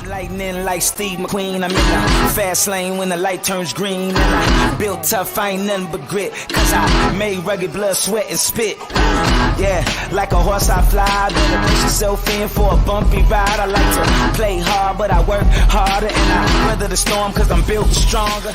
Lightning like Steve McQueen. I'm in the fast lane when the light turns green. And I built tough, I ain't nothing but grit. Cause I made rugged blood, sweat, and spit. Yeah, like a horse I fly. Better push yourself in for a bumpy ride. I like to play hard, but I work harder. And I weather the storm cause I'm built stronger.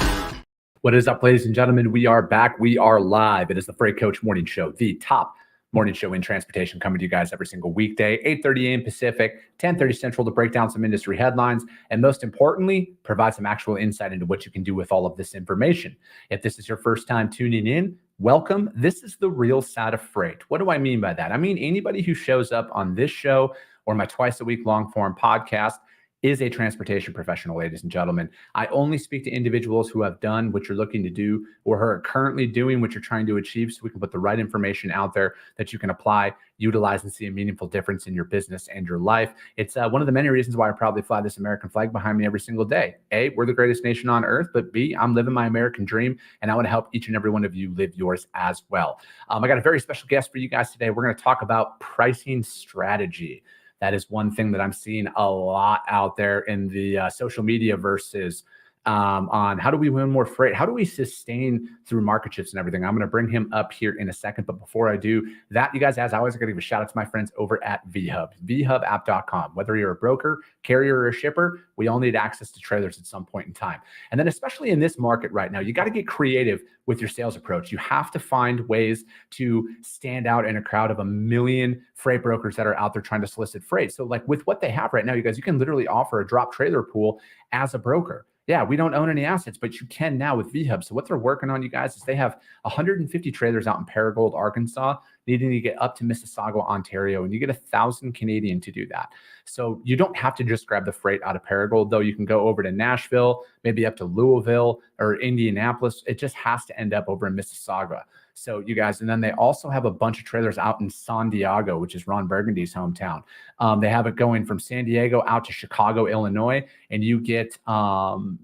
What is up, ladies and gentlemen? We are back. We are live. It is the Freight Coach Morning Show, the top morning show in transportation, coming to you guys every single weekday, 8:30 a.m. Pacific, 10:30 Central, to break down some industry headlines and, most importantly, provide some actual insight into what you can do with all of this information. If this is your first time tuning in, welcome. This is the real side of freight. What do I mean by that? I mean anybody who shows up on this show or my twice-a-week long-form podcast is a transportation professional, ladies and gentlemen. I only speak to individuals who have done what you're looking to do or who are currently doing what you're trying to achieve, so we can put the right information out there that you can apply, utilize, and see a meaningful difference in your business and your life. It's one of the many reasons why I proudly fly this American flag behind me every single day. A, we're the greatest nation on earth, but B, I'm living my American dream, and I want to help each and every one of you live yours as well. I got a very special guest for you guys today. We're going to talk about pricing strategy. That is one thing that I'm seeing a lot out there in the social media versus on how do we win more freight? How do we sustain through market shifts and everything? I'm going to bring him up here in a second. But before I do that, you guys, as always, I got to give a shout out to my friends over at VHub, vhubapp.com. Whether you're a broker, carrier, or a shipper, we all need access to trailers at some point in time. And then especially in this market right now, you got to get creative with your sales approach. You have to find ways to stand out in a crowd of a million freight brokers that are out there trying to solicit freight. So like with what they have right now, you guys, you can literally offer a drop trailer pool as a broker. Yeah, we don't own any assets, but you can now with VHub. So what they're working on, you guys, is they have 150 trailers out in Paragould, Arkansas, needing to get up to Mississauga, Ontario, and you get 1,000 Canadian to do that. So you don't have to just grab the freight out of Paragould, though. You can go over to Nashville, maybe up to Louisville or Indianapolis. It just has to end up over in Mississauga. So you guys, and then they also have a bunch of trailers out in San Diego, which is Ron Burgundy's hometown. They have it going from San Diego out to Chicago, Illinois, and you get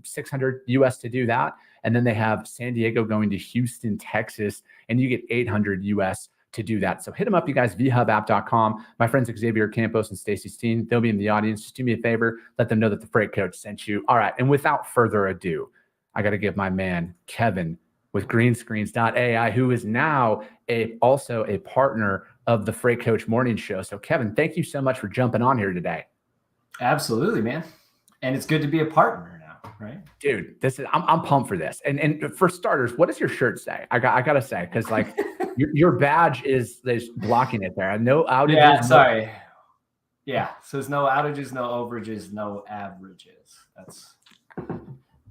600 US to do that. And then they have San Diego going to Houston, Texas, and you get 800 US to do that. So hit them up, you guys, vhubapp.com. My friends Xavier Campos and Stacy Steen, they'll be in the audience. Just do me a favor, let them know that the Freight Coach sent you. All right, and without further ado, I got to give my man, Kevin, with greenscreens.ai, who is now also a partner of the Freight Coach Morning Show. So Kevin, thank you so much for jumping on here today. Absolutely, man. And it's good to be a partner now, right? Dude, I'm pumped for this. And for starters, what does your shirt say? I gotta say, because like your badge is blocking it there. No outages. Yeah, sorry. Yeah. So there's no outages, no overages, no averages.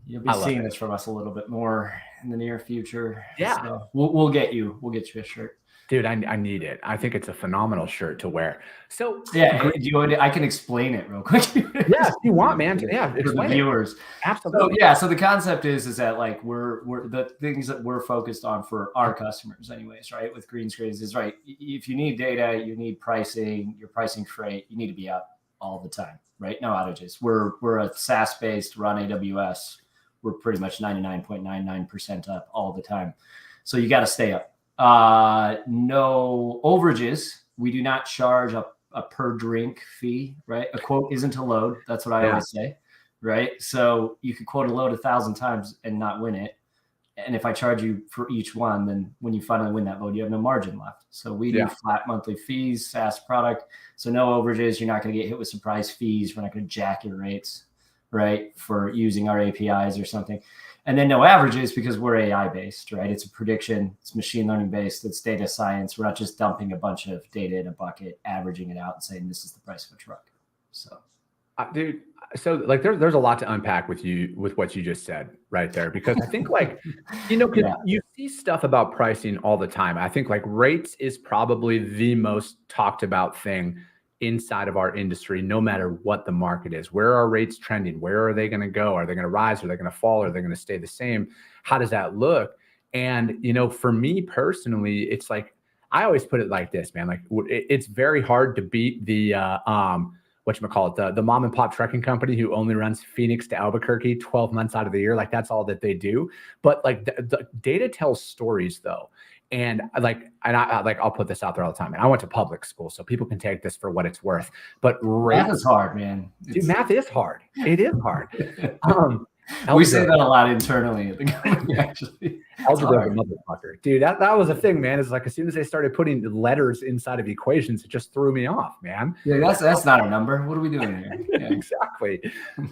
You'll be seeing this from us a little bit more in the near future. Yeah. So we'll get you a shirt. Dude, I need it. I think it's a phenomenal shirt to wear. So yeah, I can explain it real quick. Yeah, if you want, man. Yeah, explain the viewers. Absolutely. So, yeah. So the concept is that like we're the things that we're focused on for our customers, anyways, right? With green screens is right. If you need data, you need pricing, you're pricing freight, you need to be up all the time, right? No outages. We're a SaaS based, run AWS. We're pretty much 99.99% up all the time. So you got to stay up. No overages. We do not charge a per drink fee, right? A quote isn't a load. That's what I always say, right? So you could quote a load 1,000 times and not win it. And if I charge you for each one, then when you finally win that load, you have no margin left. So we do flat monthly fees, SaaS product. So no overages. You're not going to get hit with surprise fees. We're not going to jack your rates, right, for using our APIs or something. And then no averages because we're AI based, right? It's a prediction, it's machine learning based, it's data science. We're not just dumping a bunch of data in a bucket, averaging it out and saying this is the price of a truck. So dude, so like there's a lot to unpack with what you just said right there, because I think like, you see stuff about pricing all the time. I think like rates is probably the most talked about thing inside of our industry, no matter what the market is. Where are rates trending? Where are they going to go? Are they going to rise? Are they going to fall? Are they going to stay the same? How does that look? And, for me personally, it's like, I always put it like this, man, like it's very hard to beat the, the mom and pop trucking company who only runs Phoenix to Albuquerque 12 months out of the year. Like that's all that they do. But like the data tells stories though. And I'll put this out there all the time. And I went to public school, so people can take this for what it's worth. But math is hard, man. Dude, math is hard. It is hard. We say that a lot internally at the company, actually. Algebra, motherfucker. Dude, that was a thing, man. It's like as soon as they started putting letters inside of equations, it just threw me off, man. Yeah, that's not a number. What are we doing here? Yeah. Exactly.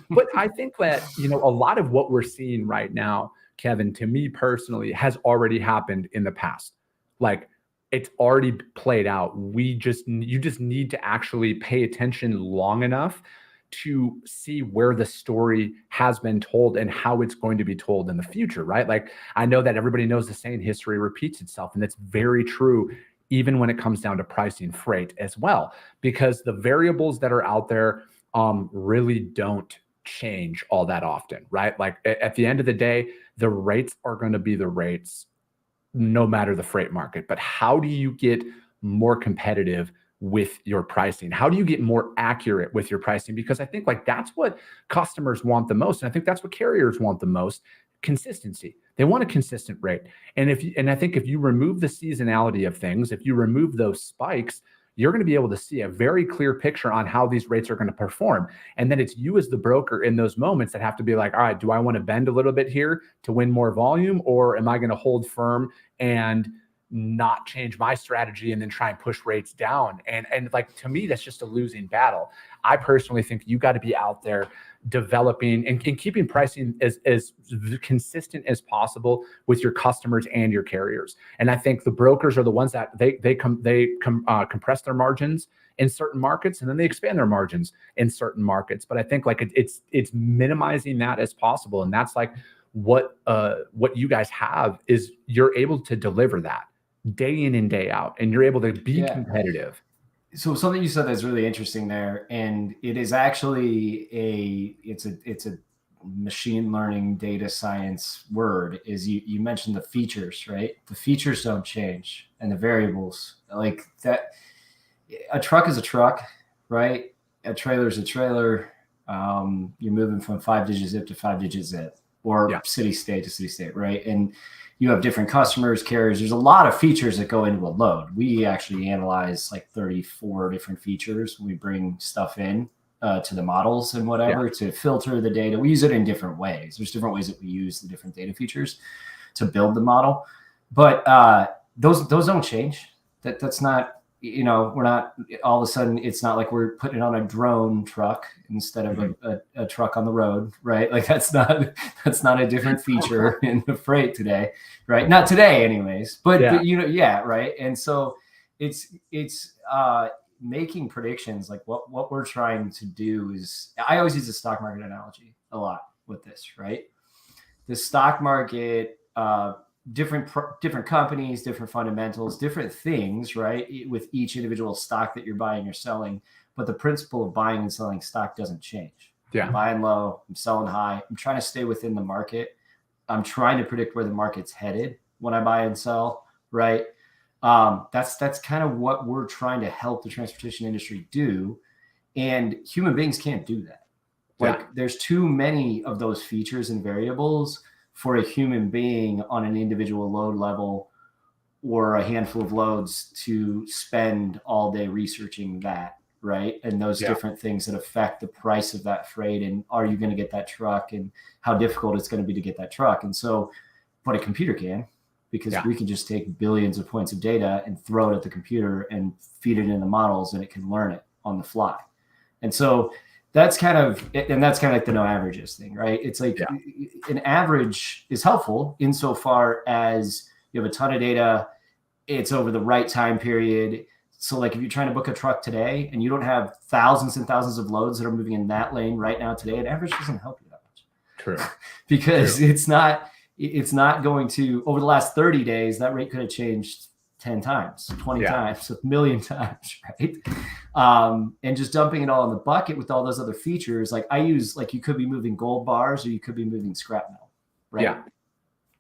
But I think that, a lot of what we're seeing right now, Kevin, to me personally, has already happened in the past. Like, it's already played out. You just need to actually pay attention long enough to see where the story has been told and how it's going to be told in the future, right? Like, I know that everybody knows the saying, history repeats itself, and that's very true, even when it comes down to pricing freight as well, because the variables that are out there really don't change all that often, right? Like, at the end of the day, the rates are going to be the rates no matter the freight market. But how do you get more competitive with your pricing? How do you get more accurate with your pricing? Because I think that's what customers want the most. And I think that's what carriers want the most: consistency. They want a consistent rate. And I think if you remove the seasonality of things, if you remove those spikes, you're going to be able to see a very clear picture on how these rates are going to perform. And then it's you as the broker in those moments that have to be like, all right, do I want to bend a little bit here to win more volume? Or am I going to hold firm and not change my strategy and then try and push rates down? And to me, that's just a losing battle. I personally think you got to be out there developing and keeping pricing as consistent as possible with your customers and your carriers. And I think the brokers are the ones that they compress their margins in certain markets, and then they expand their margins in certain markets. But I think it's minimizing that as possible. And that's what you guys have is you're able to deliver that day in and day out, and you're able to be competitive. So something you said that's really interesting there, and it is actually it's a machine learning data science word, is you mentioned the features, right? The features don't change, and the variables, like that. A truck is a truck, right? A trailer is a trailer. You're moving from 5-digit zip to 5-digit zip, or city state to city state, right? And you have different customers, carriers. There's a lot of features that go into a load. We actually analyze 34 different features when we bring stuff in to the models and whatever to filter the data. We use it in different ways. There's different ways that we use the different data features to build the model. But those don't change. That's not, we're not all of a sudden, it's not like we're putting it on a drone truck instead of a truck on the road, right? Like that's not a different feature in the freight today, right? Not today anyways, but right. And so it's making predictions. Like what we're trying to do is, I always use the stock market analogy a lot with this, right? The stock market, different companies, different fundamentals, different things, right? With each individual stock that you're buying or selling, but the principle of buying and selling stock doesn't change. Yeah. I'm buying low, I'm selling high. I'm trying to stay within the market. I'm trying to predict where the market's headed when I buy and sell, right? That's kind of what we're trying to help the transportation industry do. And human beings can't do that. There's too many of those features and variables for a human being on an individual load level or a handful of loads to spend all day researching that, right? And those different things that affect the price of that freight, and are you going to get that truck, and how difficult it's going to be to get that truck. And so, but a computer can, because we can just take billions of points of data and throw it at the computer and feed it in the models, and it can learn it on the fly. And so that's kind of like the no averages thing, right? It's like an average is helpful insofar as you have a ton of data, it's over the right time period. So like if you're trying to book a truck today and you don't have thousands and thousands of loads that are moving in that lane right now today, an average doesn't help you that much. True. Because it's not going to, over the last 30 days, that rate could have changed 10 times, 20 times, a million times, right? And just dumping it all in the bucket with all those other features. Like I use, like you could be moving gold bars or you could be moving scrap metal, right? Yeah.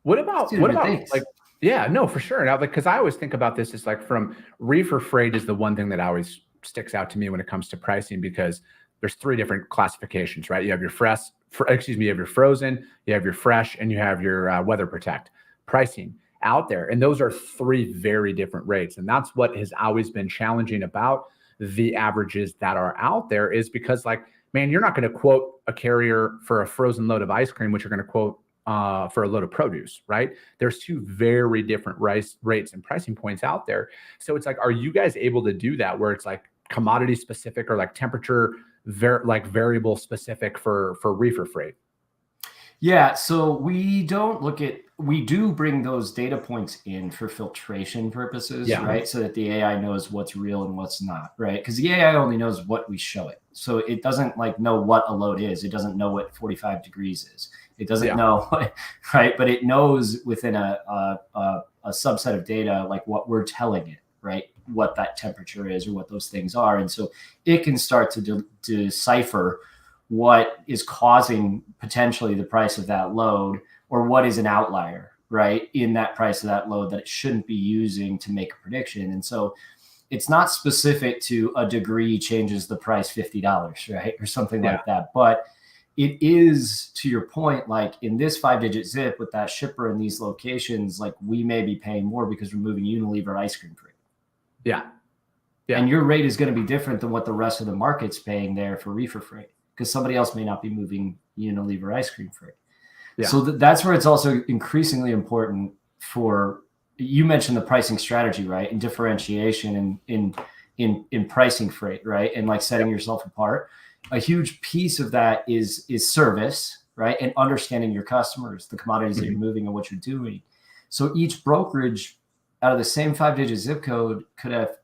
What about like, yeah, no, for sure. Now, because I always think about this as like from reefer freight is the one thing that always sticks out to me when it comes to pricing, because there's 3 different classifications, right? You have your you have your frozen, you have your fresh, and you have your weather protect pricing. out there. And those are three very different rates. And that's what has always been challenging about the averages that are out there, is because, like, man, you're not going to quote a carrier for a frozen load of ice cream, which you're going to quote for a load of produce, right? There's two very different rates and pricing points out there. So it's like, are you guys able to do that where it's like commodity specific or like temperature, variable specific for reefer freight? Yeah, so we do bring those data points in for filtration purposes, right? So that the AI knows what's real and what's not, right? Because the AI only knows what we show it. So it doesn't like know what a load is. It doesn't know what 45 degrees is. It doesn't know, right? But it knows within a subset of data, like what we're telling it, right? What that temperature is or what those things are. And so it can start to decipher what is causing potentially the price of that load, or what is an outlier, right, in that price of that load that it shouldn't be using to make a prediction. And so it's not specific to a degree changes the price $50, right, or something like that. But it is, to your point, like in this 5-digit zip with that shipper in these locations, like we may be paying more because we're moving Unilever ice cream freight. Yeah. And your rate is going to be different than what the rest of the market's paying there for reefer freight, because somebody else may not be moving Unilever ice cream freight. So that's where it's also increasingly important for, you mentioned the pricing strategy, right? And differentiation in pricing freight, right? And like setting yourself apart. A huge piece of that is service, right? And understanding your customers, the commodities that you're moving and what you're doing. So each brokerage out of the same 5-digit zip code could have,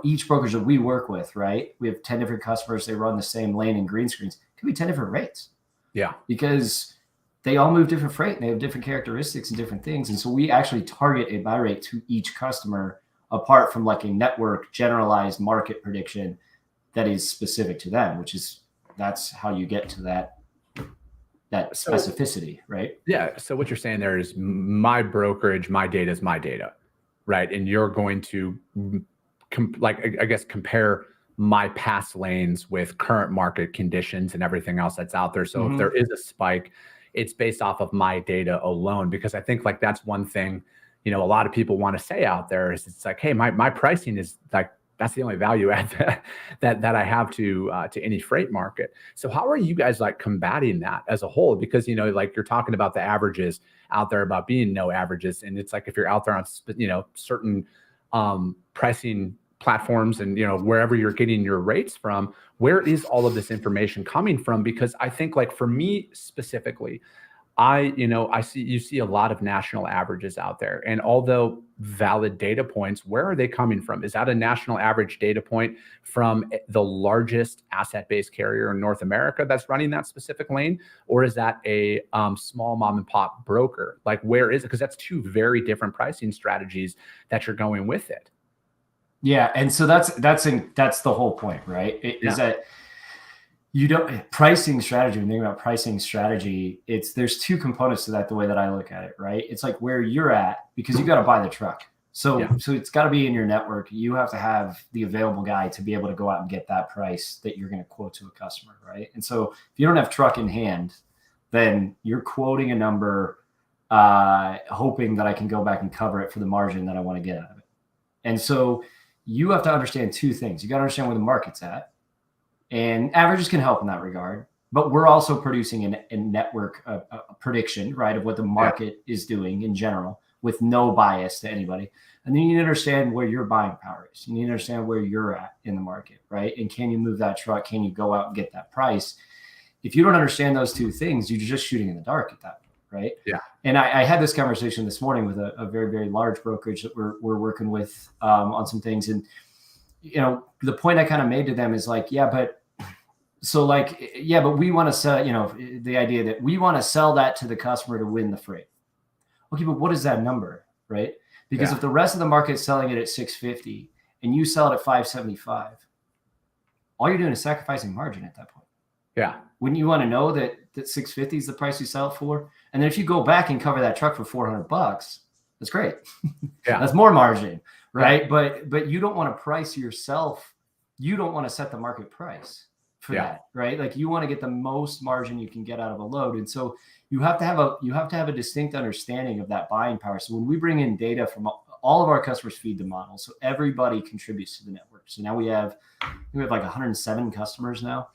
each brokerage that we work with, right? We have 10 different customers. They run the same lane and green screens. It could be 10 different rates. Yeah. Because they all move different freight and they have different characteristics and different things. And so we actually target a buy rate to each customer apart from like a network generalized market prediction that is specific to them, that's how you get to that specificity, right? Yeah. So what you're saying there is my brokerage, my data is my data, right? And you're going to compare my past lanes with current market conditions and everything else that's out there. So if there is a spike, it's based off of my data alone, because I think like that's one thing, a lot of people want to say out there is it's like, hey, my pricing is like, that's the only value add that I have to any freight market. So how are you guys like combating that as a whole? Because, like you're talking about the averages out there about being no averages. And it's like, if you're out there on, certain pricing platforms and, wherever you're getting your rates from, where is all of this information coming from? Because I think like for me specifically, I see a lot of national averages out there, and although valid data points, where are they coming from? Is that a national average data point from the largest asset-based carrier in North America that's running that specific lane? Or is that a small mom and pop broker? Like, where is it? Because that's two very different pricing strategies that you're going with it. Yeah. And so that's the whole point, right? Is that pricing strategy, when you think about pricing strategy, there's two components to that, the way that I look at it, right? It's like where you're at, because you got to buy the truck. So it's got to be in your network. You have to have the available guy to be able to go out and get that price that you're going to quote to a customer, right? And so if you don't have truck in hand, then you're quoting a number, hoping that I can go back and cover it for the margin that I want to get out of it. And so you have to understand two things. You got to understand where the market's at. And averages can help in that regard, but we're also producing a network, a prediction, right, of what the market is doing in general with no bias to anybody. And then you need to understand where your buying power is. You need to understand where you're at in the market, right? And can you move that truck? Can you go out and get that price? If you don't understand those two things, you're just shooting in the dark at that point, right? Yeah. And I had this conversation this morning with a very, very large brokerage that we're working with on some things. And the point I kind of made to them is like, but we want to sell, the idea that we want to sell that to the customer to win the freight. Okay, but what is that number, right? Because if the rest of the market is selling it at $650 and you sell it at $575, all you're doing is sacrificing margin at that point. Yeah. Wouldn't you want to know that $650 is the price you sell it for? And then if you go back and cover that truck for $400, that's great. That's more margin. Right. But you don't want to price yourself. You don't want to set the market price for that, right? Like you want to get the most margin you can get out of a load. And so you have to have a distinct understanding of that buying power. So when we bring in data from all of our customers feed the model. So everybody contributes to the network. So now we have like 107 customers now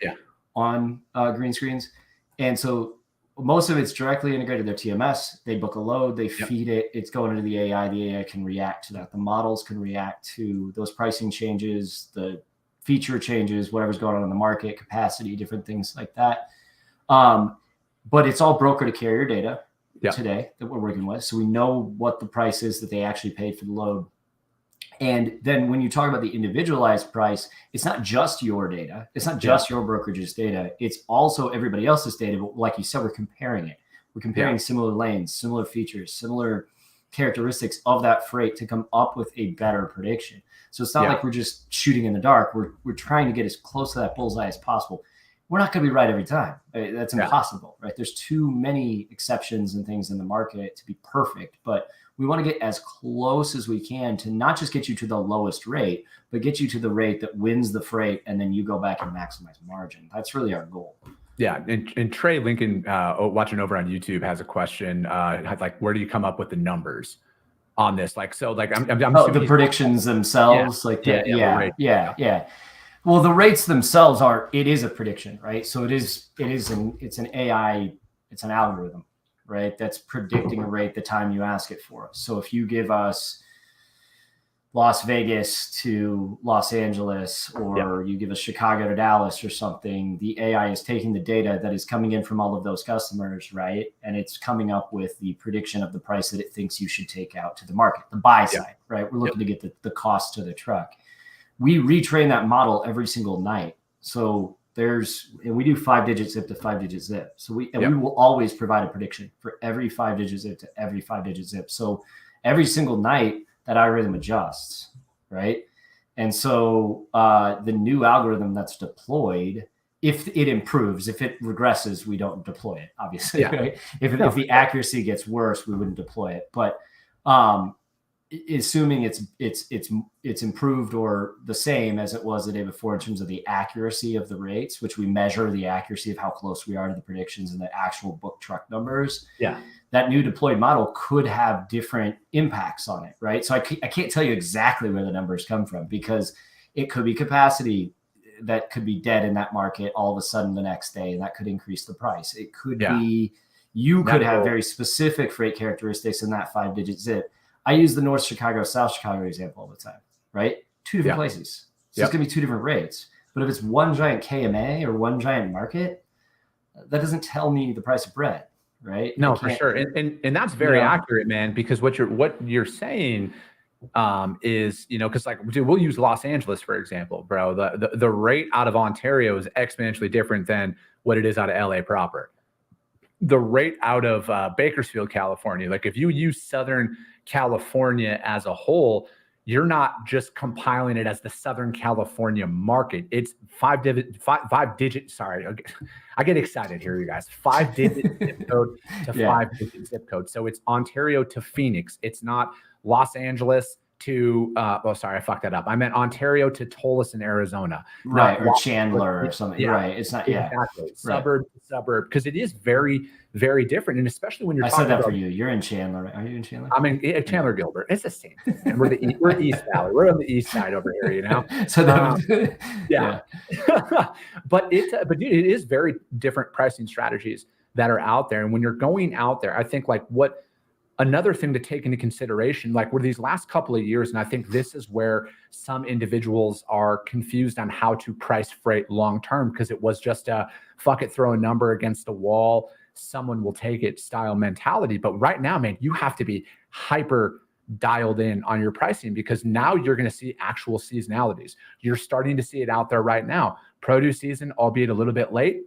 on green screens. And so most of it's directly integrated to their TMS. They book a load, they feed it, it's going into the AI. The AI can react to that. The models can react to those pricing changes, the feature changes, whatever's going on in the market, capacity, different things like that. But it's all broker to carrier data today that we're working with. So we know what the price is that they actually paid for the load. And then when you talk about the individualized price, it's not just your data. It's not just your brokerage's data. It's also everybody else's data. But like you said, we're comparing it. We're comparing similar lanes, similar features, similar characteristics of that freight to come up with a better prediction. So it's not like we're just shooting in the dark. We're trying to get as close to that bullseye as possible. We're not going to be right every time. That's impossible, right? There's too many exceptions and things in the market to be perfect, but we want to get as close as we can to not just get you to the lowest rate, but get you to the rate that wins the freight, and then you go back and maximize margin. That's really our goal. Yeah, and Trey Lincoln, watching over on YouTube, has a question like, where do you come up with the numbers on this? Like, so like I'm the predictions themselves, yeah. Well, the rates themselves it is a prediction, right? So it's an AI, it's an algorithm, right? That's predicting a rate the time you ask it for. So if you give us Las Vegas to Los Angeles, or you give us Chicago to Dallas or something, the AI is taking the data that is coming in from all of those customers, right? And it's coming up with the prediction of the price that it thinks you should take out to the market, the buy side, right? We're looking to get the cost to the truck. We retrain that model every single night. So we do 5-digit zip to 5-digit zip. So we will always provide a prediction for every 5-digit zip to every 5-digit zip. So every single night that algorithm adjusts, right? And so the new algorithm that's deployed, if it improves, if it regresses, we don't deploy it, obviously, right? If the accuracy gets worse, we wouldn't deploy it. But assuming it's improved or the same as it was the day before in terms of the accuracy of the rates, which we measure the accuracy of how close we are to the predictions and the actual book truck numbers. That new deployed model could have different impacts on it, right? So I can't tell you exactly where the numbers come from, because it could be capacity that could be dead in that market all of a sudden the next day, and that could increase the price. It could be you could have very specific freight characteristics in that 5-digit zip. I use the North Chicago, South Chicago example all the time, right? Two different places. So it's going to be two different rates. But if it's one giant KMA or one giant market, that doesn't tell me the price of bread, right? No, for sure. And that's very accurate, man, because what you're saying is, because like, dude, we'll use Los Angeles, for example, bro. The rate out of Ontario is exponentially different than what it is out of LA proper. The rate out of Bakersfield, California, like if you use Southern California as a whole, you're not just compiling it as the Southern California market. It's five digit. Sorry, I get excited here, you guys. 5-digit zip code to 5-digit zip code. So it's Ontario to Phoenix. It's not Los Angeles to sorry, I fucked that up. I meant Ontario to Tolleson, Arizona. Right, or Chandler or something. Right. It's not exactly. Suburb to suburb, because it is very, very different. And especially when you're talking said that about, for you. You're in Chandler. Are you in Chandler? I'm in Chandler Gilbert. It's the same thing, man. We're East Valley. We're on the east side over here, you know? So but dude, it is very different pricing strategies that are out there. And when you're going out there, I think like another thing to take into consideration, like these last couple of years, and I think this is where some individuals are confused on how to price freight long-term, because it was just a fuck it, throw a number against the wall, someone will take it style mentality. But right now, man, you have to be hyper dialed in on your pricing, because now you're going to see actual seasonalities. You're starting to see it out there right now. Produce season, albeit a little bit late,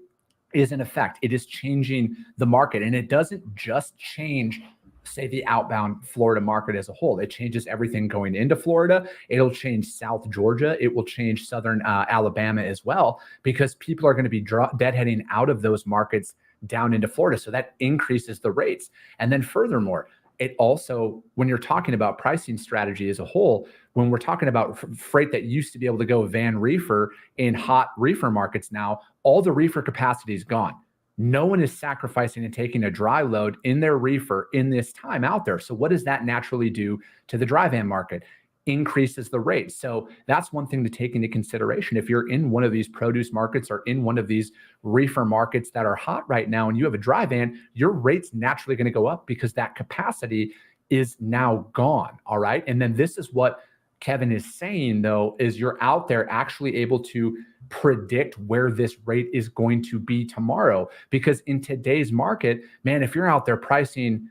is in effect. It is changing the market, and it doesn't just change, say, the outbound Florida market as a whole. It changes everything going into Florida. It'll change South Georgia. It will change Southern Alabama as well, because people are going to be deadheading out of those markets down into Florida. So that increases the rates. And then furthermore, it also, when you're talking about pricing strategy as a whole, when we're talking about freight that used to be able to go van reefer in hot reefer markets now, all the reefer capacity is gone. No one is sacrificing and taking a dry load in their reefer in this time out there. So what does that naturally do to the dry van market? Increases the rate. So that's one thing to take into consideration. If you're in one of these produce markets or in one of these reefer markets that are hot right now and you have a dry van, your rate's naturally going to go up because that capacity is now gone. All right. And then this is what Kevin is saying, though, is you're out there actually able to predict where this rate is going to be tomorrow. Because in today's market, man, if you're out there pricing,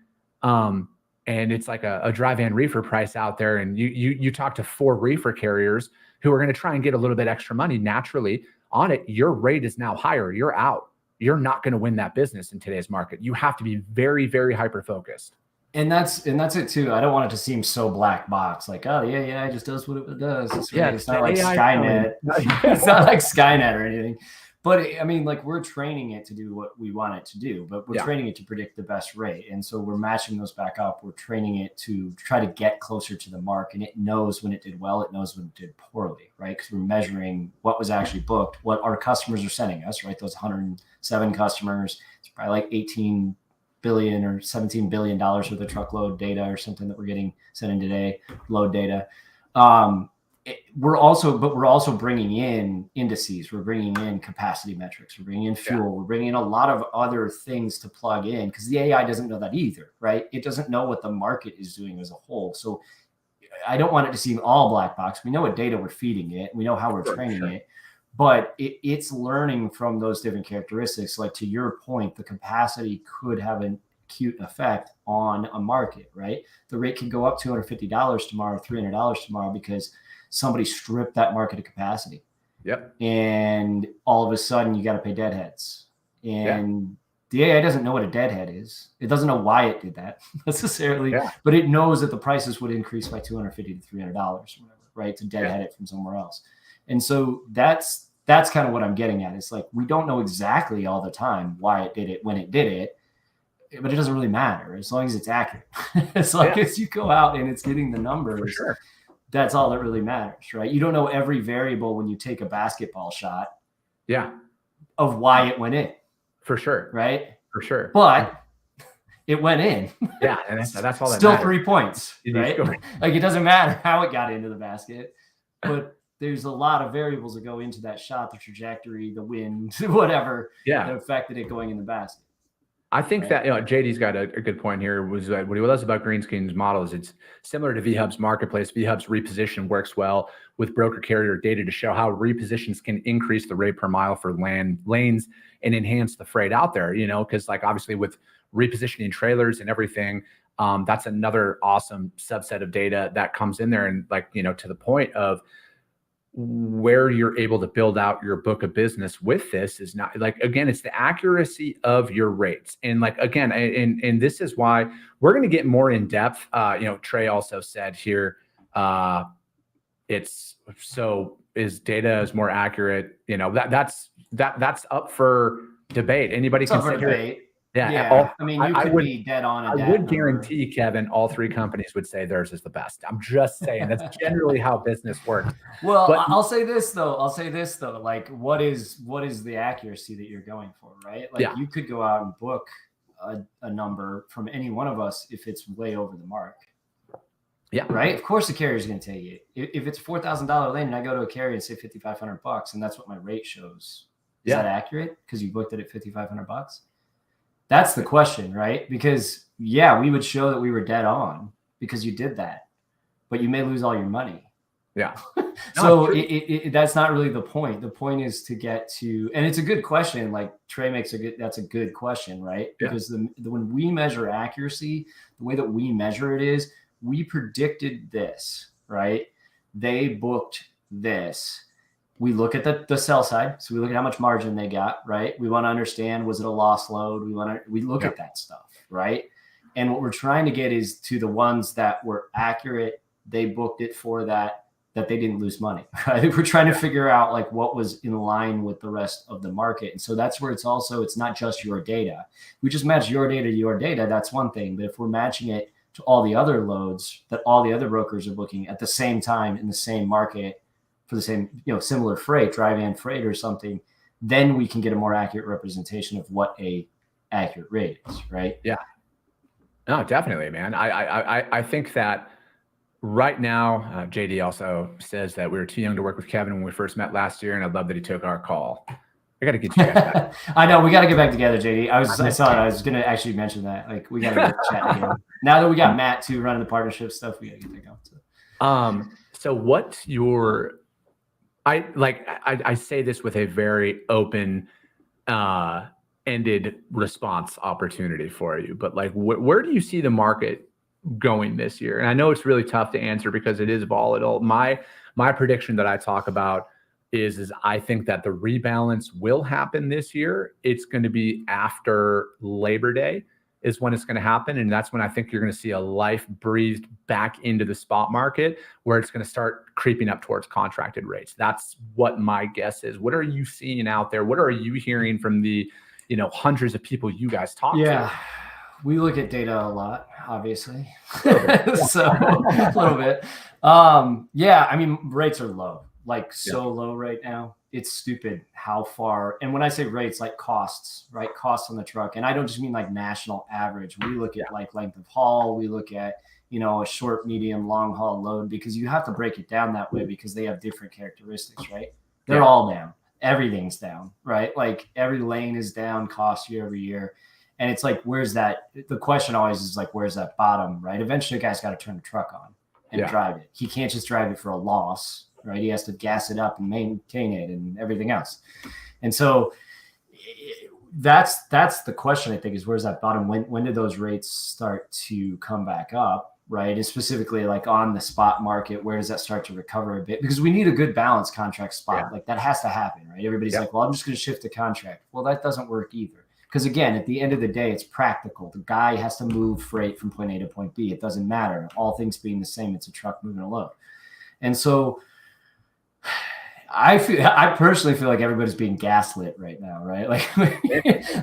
and it's like a dry van reefer price out there, and you talk to 4 reefer carriers who are going to try and get a little bit extra money naturally on it, your rate is now higher. You're out. You're not going to win that business in today's market. You have to be very, very hyper-focused. And that's it too. I don't want it to seem so black box, like, oh yeah, it just does what it does. It's not like Skynet. It's not like Skynet or anything. But I mean, like, we're training it to do what we want it to do, but we're training it to predict the best rate. And so we're matching those back up. We're training it to try to get closer to the mark, and it knows when it did well, it knows when it did poorly, right? Because we're measuring what was actually booked, what our customers are sending us, right? Those 107 customers, it's probably like 18 billion or $17 billion worth of truckload data or something that we're getting sent in today, load data. We're also bringing in indices. We're bringing in capacity metrics. We're bringing in fuel. We're bringing in a lot of other things to plug in, because the AI doesn't know that either, right? It doesn't know what the market is doing as a whole. So I don't want it to seem all black box. We know what data we're feeding it. We know how we're training it. But it's learning from those different characteristics. Like, to your point, the capacity could have an acute effect on a market, right? The rate could go up $250 tomorrow, $300 tomorrow, because somebody stripped that market of capacity. Yep. And all of a sudden you got to pay deadheads. And the AI doesn't know what a deadhead is. It doesn't know why it did that necessarily, but it knows that the prices would increase by $250 to $300 or whatever, right? To deadhead it from somewhere else. And so that's kind of what I'm getting at. It's like, we don't know exactly all the time why it did it when it did it, but it doesn't really matter as long as it's accurate. As long as you go out and it's getting the numbers, that's all that really matters, right? You don't know every variable when you take a basketball shot of why it went in. For sure. Right? For sure. But it went in. Yeah, and that's all that still matters. 3 points, right? Like, it doesn't matter how it got into the basket, but there's a lot of variables that go into that shot, the trajectory, the wind, whatever, that affected it going in the basket. I think that, JD's got a good point here. Was what he loves about Greenskin's model is it's similar to VHub's marketplace. VHub's reposition works well with broker carrier data to show how repositions can increase the rate per mile for lanes and enhance the freight out there, because like obviously with repositioning trailers and everything, that's another awesome subset of data that comes in there. And like, to the point of where you're able to build out your book of business with this is not like, again, it's the accuracy of your rates. And like, again, and this is why we're going to get more in depth. Trey also said here, is data is more accurate. That's up for debate. Anybody can sit here. Yeah. I mean, you could be dead on. I would guarantee, Kevin, all 3 companies would say theirs is the best. I'm just saying that's generally how business works. Well, but I'll say this though. Like, what is the accuracy that you're going for, right? Like, you could go out and book a number from any one of us if it's way over the mark. Yeah. Right. Of course, the carrier is going to tell you if it's $4,000 lane and I go to a carrier and say $5,500 and that's what my rate shows. Is that accurate? Because you booked it at $5,500. That's the question, right? Because we would show that we were dead on because you did that, but you may lose all your money. Yeah. So that's not really the point. The point is to get to, and it's a good question. Like Trey that's a good question, right? Because when we measure accuracy, the way that we measure it is we predicted this, right? They booked this. We look at the sell side. So we look at how much margin they got, right? We want to understand, was it a loss load? We look at that stuff, right? And what we're trying to get is to the ones that were accurate. They booked it for that they didn't lose money, right? We're trying to figure out like what was in line with the rest of the market. And so that's where it's not just your data. We just match your data to your data. That's one thing. But if we're matching it to all the other loads that all the other brokers are booking at the same time in the same market for the same, similar freight, dry van freight or something, then we can get a more accurate representation of what a accurate rate is, right? Yeah. No, definitely, man. I think that right now, JD also says that we were too young to work with Kevin when we first met last year, and I love that he took our call. I got to get you guys back. I know we got to get back together, JD. I saw it. I was going to actually mention that. Like, we got to chat again. Now that we got Matt too running the partnership stuff, we got to get that going. So what's your? I say this with a very open ended response opportunity for you, but like where do you see the market going this year? And I know it's really tough to answer because it is volatile. My prediction that I talk about is I think that the rebalance will happen this year. It's going to be after Labor Day is when it's going to happen. And that's when I think you're going to see a life breathed back into the spot market where it's going to start creeping up towards contracted rates. That's what my guess is. What are you seeing out there? What are you hearing from the, hundreds of people you guys talk to? Yeah, we look at data a lot, obviously. So a little bit. Yeah, I mean, rates are low, low right now. It's stupid how far. And when I say rates, like costs, right? Costs on the truck. And I don't just mean like national average. We look at like length of haul. We look at, a short, medium, long haul load, because you have to break it down that way because they have different characteristics, right? They're all down. Everything's down, right? Like every lane is down cost year over year. And it's like, where's that? The question always is like, where's that bottom, right? Eventually a guy's got to turn the truck on and drive it. He can't just drive it for a loss, right? He has to gas it up and maintain it and everything else. And so that's the question, I think, is where's that bottom? When did those rates start to come back up? Right. And specifically like on the spot market, where does that start to recover a bit? Because we need a good balance contract spot. Like that has to happen, right? Everybody's like, well, I'm just going to shift the contract. Well, that doesn't work either. Because again, at the end of the day, it's practical. The guy has to move freight from point A to point B. It doesn't matter. All things being the same, it's a truck moving a load. And so I personally feel like everybody's being gaslit right now, right? Like,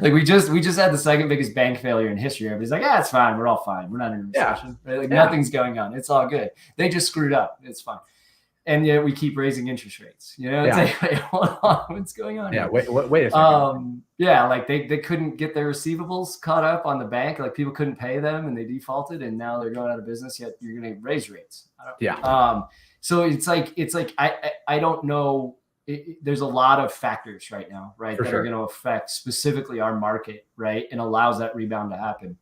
we just had the second biggest bank failure in history. Everybody's like, it's fine. We're all fine. We're not in a recession. Right? Like nothing's going on. It's all good. They just screwed up. It's fine. And yet we keep raising interest rates. It's like, wait, hold on, what's going on? Yeah, wait a second. Like they couldn't get their receivables caught up on the bank. Like people couldn't pay them and they defaulted, and now they're going out of business. Yet you're going to raise rates. So it's like I don't know. There's a lot of factors right now, right, that are going to affect specifically our market, right, and allows that rebound to happen.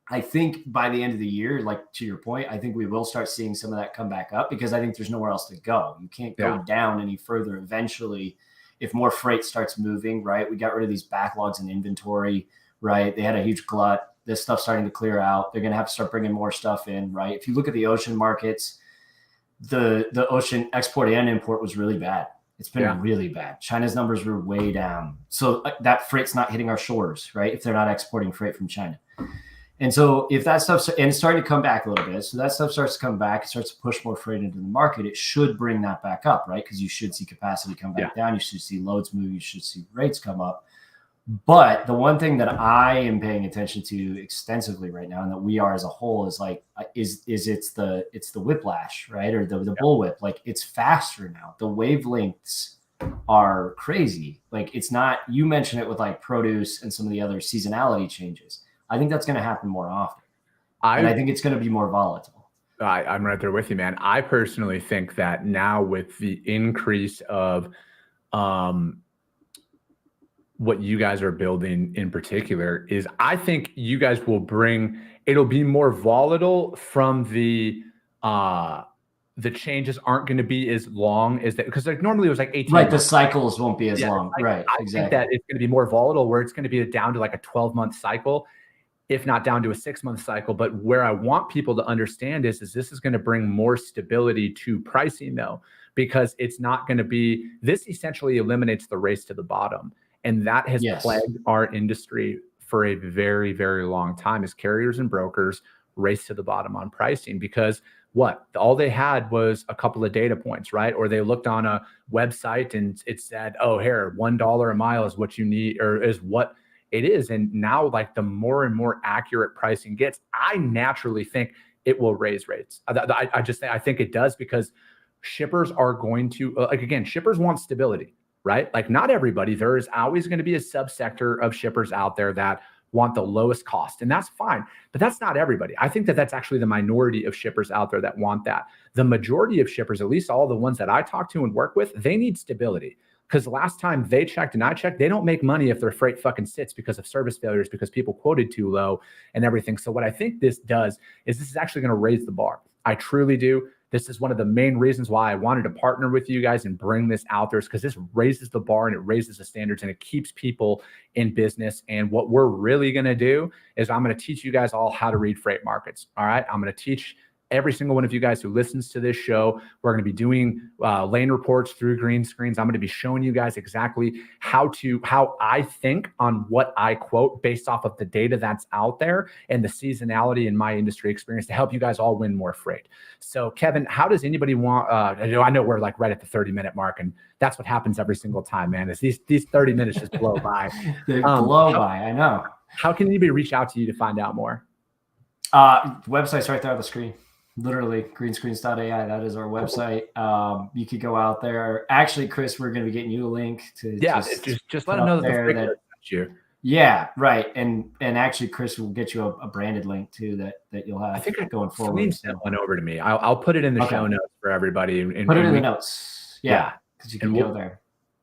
I think by the end of the year, like to your point, I think we will start seeing some of that come back up because I think there's nowhere else to go. You can't go down any further eventually if more freight starts moving, right? We got rid of these backlogs in inventory, right? They had a huge glut. This stuff's starting to clear out. They're going to have to start bringing more stuff in, right? If you look at the ocean markets, the ocean export and import was really bad. It's been really bad. China's numbers were way down. So that freight's not hitting our shores, right? If they're not exporting freight from China. And so if that stuff, and it's starting to come back a little bit. So that stuff starts to come back, it starts to push more freight into the market. It should bring that back up, right? Because you should see capacity come back down. You should see loads move. You should see rates come up. But the one thing that I am paying attention to extensively right now, and that we are as a whole, is like, it's the whiplash, right? Or the bullwhip. Like it's faster now. The wavelengths are crazy. Like it's not, you mentioned it with like produce and some of the other seasonality changes. I think that's going to happen more often. And I think it's going to be more volatile. I'm right there with you, man. I personally think that now with the increase of what you guys are building in particular is I think you guys will bring, it'll be more volatile from the changes aren't going to be as long as that, because like normally it was like 18 right. months. The cycles won't be as long. Right. I think that it's going to be more volatile where it's going to be down to like a 12-month cycle, if not down to a 6-month cycle. But where I want people to understand is this is going to bring more stability to pricing though, because it's not going to be, this essentially eliminates the race to the bottom. And that has plagued our industry for a very, very long time as carriers and brokers race to the bottom on pricing, because all they had was a couple of data points, right? Or they looked on a website and it said, oh, here, $1 a mile is what you need, or is what it is. And now, like, the more and more accurate pricing gets, I naturally think it will raise rates. I think it does, because shippers are going to, like, again, shippers want stability, right? Like, not everybody, there is always going to be a subsector of shippers out there that want the lowest cost, and that's fine, but that's not everybody. I think that that's actually the minority of shippers out there that want that. The majority of shippers, at least all the ones that I talk to and work with, they need stability. Because last time they checked and I checked, they don't make money if their freight fucking sits because of service failures, because people quoted too low and everything. So what I think this does is this is actually going to raise the bar. I truly do. This is one of the main reasons why I wanted to partner with you guys and bring this out there, is because this raises the bar and it raises the standards and it keeps people in business. And what we're really going to do is I'm going to teach you guys all how to read freight markets. All right. I'm going to teach every single one of you guys who listens to this show. We're going to be doing lane reports through green screens. I'm going to be showing you guys exactly how I think on what I quote based off of the data that's out there and the seasonality in my industry experience to help you guys all win more freight. So Kevin, how does anybody want, I know we're like right at the 30-minute mark, and that's what happens every single time, man, is these 30 minutes just blow by. They blow by, I know. How can anybody reach out to you to find out more? The website's right there on the screen. Literally, greenscreens.ai. That is our website. You could go out there. Actually, Chris, we're going to be getting you a link to just let them know that you. Yeah, right. And actually, Chris will get you a branded link too that you'll have. I think going forward. Send one over to me. I'll put it in the show notes for everybody. And put it in the notes. Yeah, because you can go there.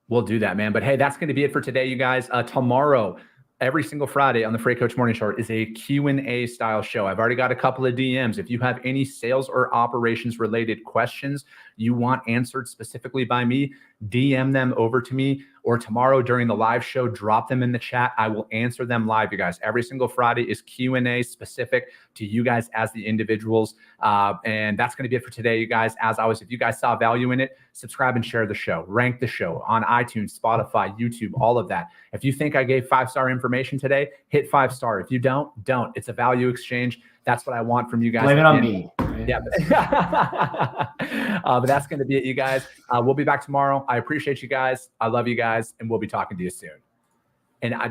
We'll do that, man. But hey, that's going to be it for today, you guys. Tomorrow, every single Friday on the Freight Coach Morning Show is a Q&A style show. I've already got a couple of DMs. If you have any sales or operations related questions you want answered specifically by me, DM them over to me, or tomorrow during the live show, drop them in the chat. I will answer them live, you guys. Every single Friday is Q&A specific to you guys as the individuals. And that's going to be it for today, you guys. As always, if you guys saw value in it, subscribe and share the show. Rank the show on iTunes, Spotify, YouTube, all of that. If you think I gave 5-star information today, hit 5-star. If you don't. It's a value exchange. That's what I want from you guys. Blame it on me. Yeah. But that's going to be it, you guys. We'll be back tomorrow. I appreciate you guys. I love you guys. And we'll be talking to you soon. And I